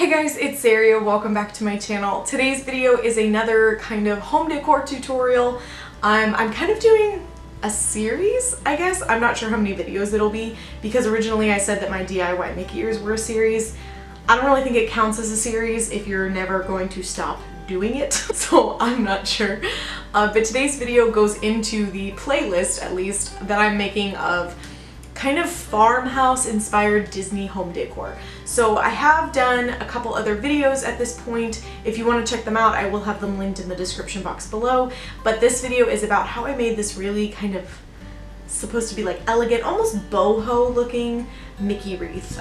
Hey guys, it's Saria. Welcome back to my channel. Today's video is another kind of home decor tutorial. I'm kind of doing a series, I guess. I'm not sure how many videos it'll be because originally I said that my DIY Mickey ears were a series. I don't really think it counts as a series if you're never going to stop doing it, so I'm not sure. But today's video goes into the playlist, at least, that I'm making of kind of farmhouse inspired Disney home decor. So I have done a couple other videos at this point. If you want to check them out, I will have them linked in the description box below. But this video is about how I made this really kind of supposed to be like elegant, almost boho looking Mickey wreath.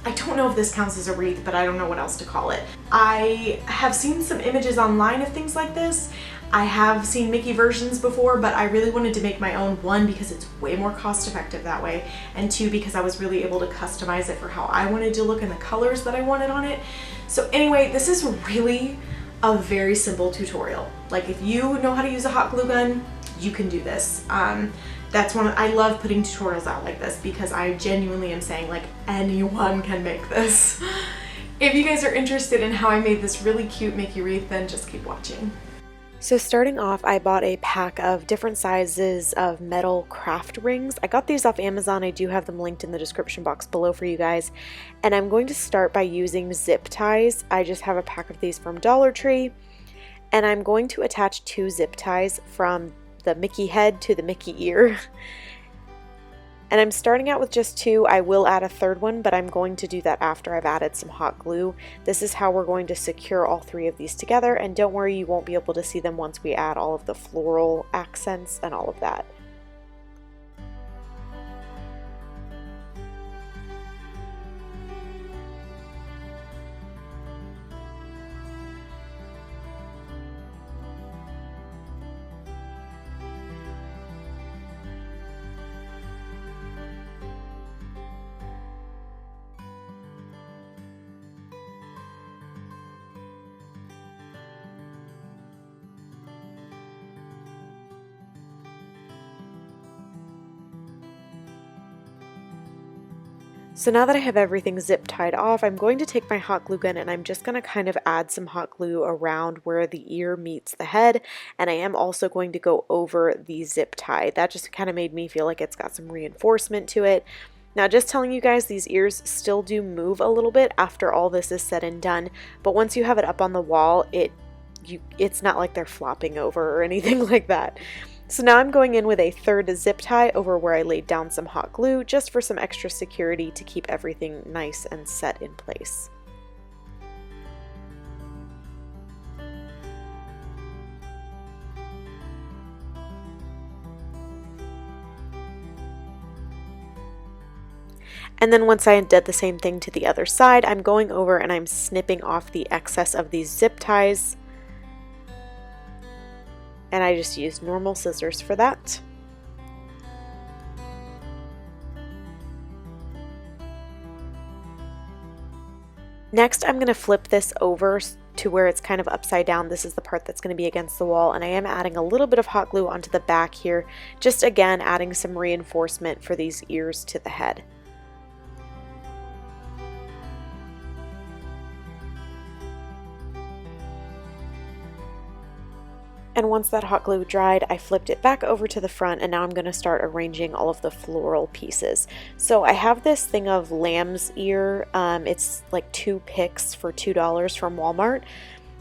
I don't know if this counts as a wreath, but I don't know what else to call it. I have seen some images online of things like this. I have seen Mickey versions before, but I really wanted to make my own, one, because it's way more cost effective that way, and two, because I was really able to customize it for how I wanted to look and the colors that I wanted on it. So anyway, this is really a very simple tutorial. Like, if you know how to use a hot glue gun, you can do this. That's I love putting tutorials out like this because I genuinely am saying, like, anyone can make this. If you guys are interested in how I made this really cute Mickey wreath, then just keep watching. So starting off, I bought a pack of different sizes of metal craft rings. I got these off Amazon. I do have them linked in the description box below for you guys. And I'm going to start by using zip ties. I just have a pack of these from Dollar Tree. And I'm going to attach 2 zip ties from the Mickey head to the Mickey ear. And I'm starting out with just 2. I will add a third one, but I'm going to do that after I've added some hot glue. This is how we're going to secure all 3 of these together, and don't worry, you won't be able to see them once we add all of the floral accents and all of that. So now that I have everything zip tied off, I'm going to take my hot glue gun and I'm just going to kind of add some hot glue around where the ear meets the head, and I am also going to go over the zip tie. That just kind of made me feel like it's got some reinforcement to it. Now, just telling you guys, these ears still do move a little bit after all this is said and done, but once you have it up on the wall, it's not like they're flopping over or anything like that. So now I'm going in with a third zip tie over where I laid down some hot glue just for some extra security to keep everything nice and set in place. And then once I did the same thing to the other side, I'm going over and I'm snipping off the excess of these zip ties. And I just used normal scissors for that. Next, I'm going to flip this over to where it's kind of upside down. This is the part that's going to be against the wall, and I am adding a little bit of hot glue onto the back here, just again adding some reinforcement for these ears to the head. And once that hot glue dried, I flipped it back over to the front, and now I'm going to start arranging all of the floral pieces. So I have this thing of lamb's ear. It's like 2 picks for $2 from Walmart.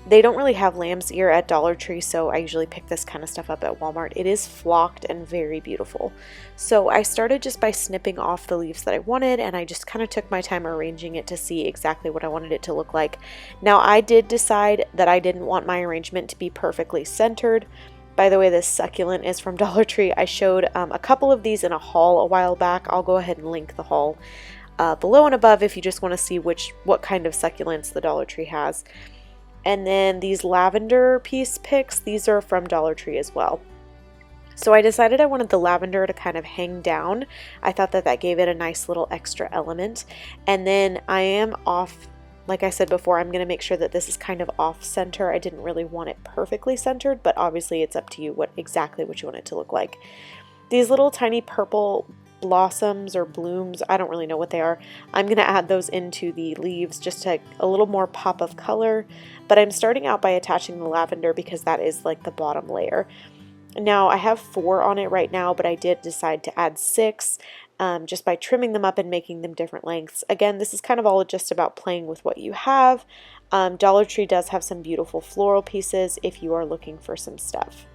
They don't really have lamb's ear at Dollar Tree, so I usually pick this kind of stuff up at Walmart. It is flocked and very beautiful. So I started just by snipping off the leaves that I wanted, and I just kind of took my time arranging it to see exactly what I wanted it to look like. Now, I did decide that I didn't want my arrangement to be perfectly centered. By the way, this succulent is from Dollar Tree. I showed a couple of these in a haul a while back. I'll go ahead and link the haul below and above if you just want to see what kind of succulents the Dollar Tree has. And then these lavender piece picks, these are from Dollar Tree as well. So I decided I wanted the lavender to kind of hang down. I thought that gave it a nice little extra element. And then I am off, like I said before, I'm going to make sure that this is kind of off center. I didn't really want it perfectly centered, but obviously it's up to you exactly what you want it to look like. These little tiny purple blossoms or blooms, I don't really know what they are. I'm going to add those into the leaves just to a little more pop of color, but I'm starting out by attaching the lavender because that is like the bottom layer. Now I have 4 on it right now, but I did decide to add 6 just by trimming them up and making them different lengths. Again, this is kind of all just about playing with what you have. Dollar Tree does have some beautiful floral pieces if you are looking for some stuff.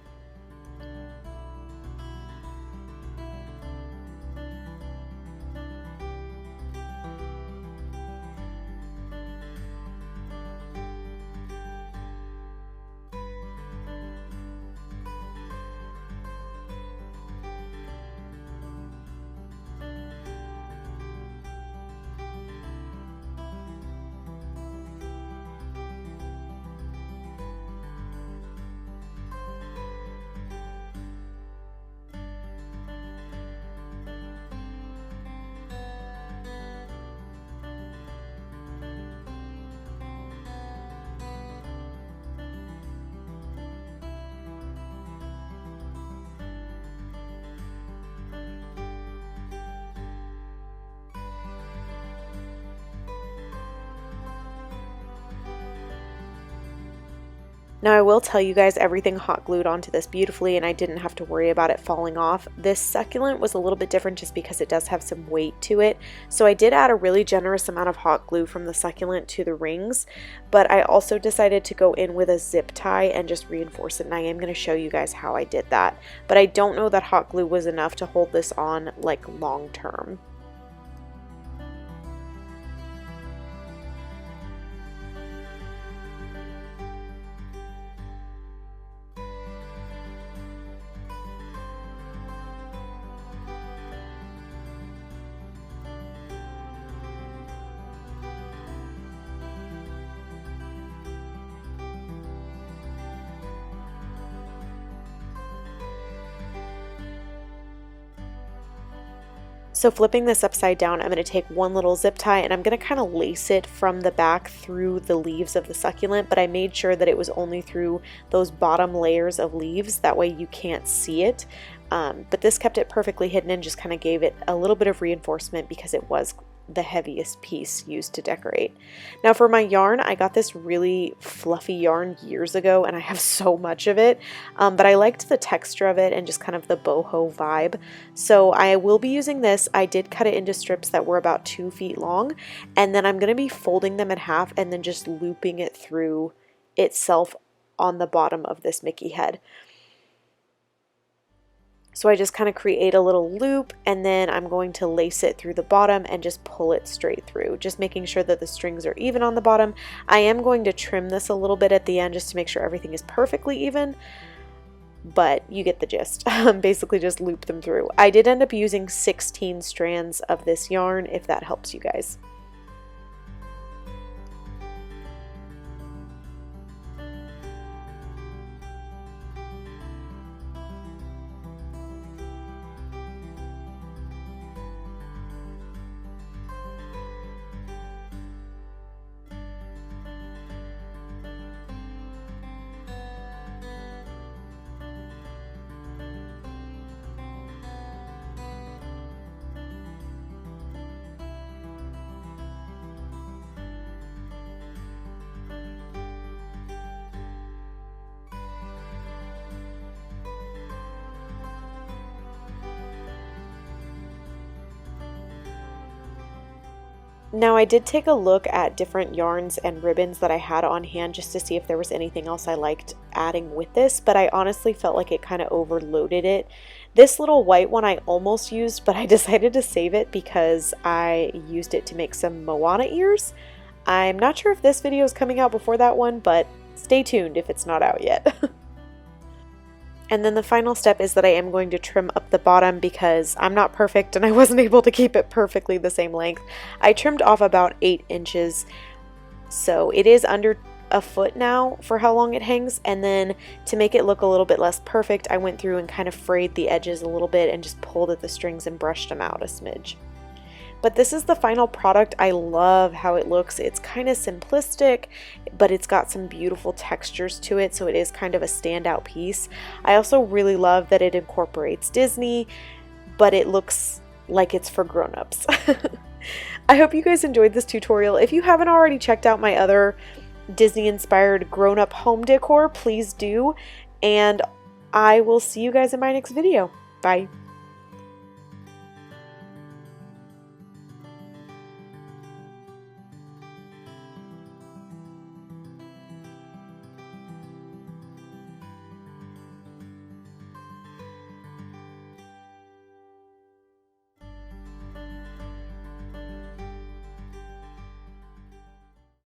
Now I will tell you guys everything hot glued onto this beautifully and I didn't have to worry about it falling off. This succulent was a little bit different just because it does have some weight to it. So I did add a really generous amount of hot glue from the succulent to the rings, but I also decided to go in with a zip tie and just reinforce it, and I am going to show you guys how I did that. But I don't know that hot glue was enough to hold this on like long term. So flipping this upside down, I'm going to take one little zip tie and I'm going to kind of lace it from the back through the leaves of the succulent, but I made sure that it was only through those bottom layers of leaves, that way you can't see it. But this kept it perfectly hidden and just kind of gave it a little bit of reinforcement because it was the heaviest piece used to decorate. Now for my yarn, I got this really fluffy yarn years ago and I have so much of it, but I liked the texture of it and just kind of the boho vibe. So I will be using this. I did cut it into strips that were about 2 feet long, and then I'm going to be folding them in half and then just looping it through itself on the bottom of this Mickey head. So I just kind of create a little loop and then I'm going to lace it through the bottom and just pull it straight through, just making sure that the strings are even on the bottom. I am going to trim this a little bit at the end just to make sure everything is perfectly even, but you get the gist. Basically just loop them through. I did end up using 16 strands of this yarn, if that helps you guys. Now I did take a look at different yarns and ribbons that I had on hand just to see if there was anything else I liked adding with this, but I honestly felt like it kind of overloaded it. This little white one I almost used, but I decided to save it because I used it to make some Moana ears. I'm not sure if this video is coming out before that one, but stay tuned if it's not out yet. And then the final step is that I am going to trim up the bottom because I'm not perfect and I wasn't able to keep it perfectly the same length. I trimmed off about 8 inches, so it is under a foot now for how long it hangs. And then to make it look a little bit less perfect, I went through and kind of frayed the edges a little bit and just pulled at the strings and brushed them out a smidge. But this is the final product. I love how it looks. It's kind of simplistic, but it's got some beautiful textures to it, so it is kind of a standout piece. I also really love that it incorporates Disney, but it looks like it's for grown-ups. I hope you guys enjoyed this tutorial. If you haven't already checked out my other Disney-inspired grown-up home decor, please do. And I will see you guys in my next video. Bye.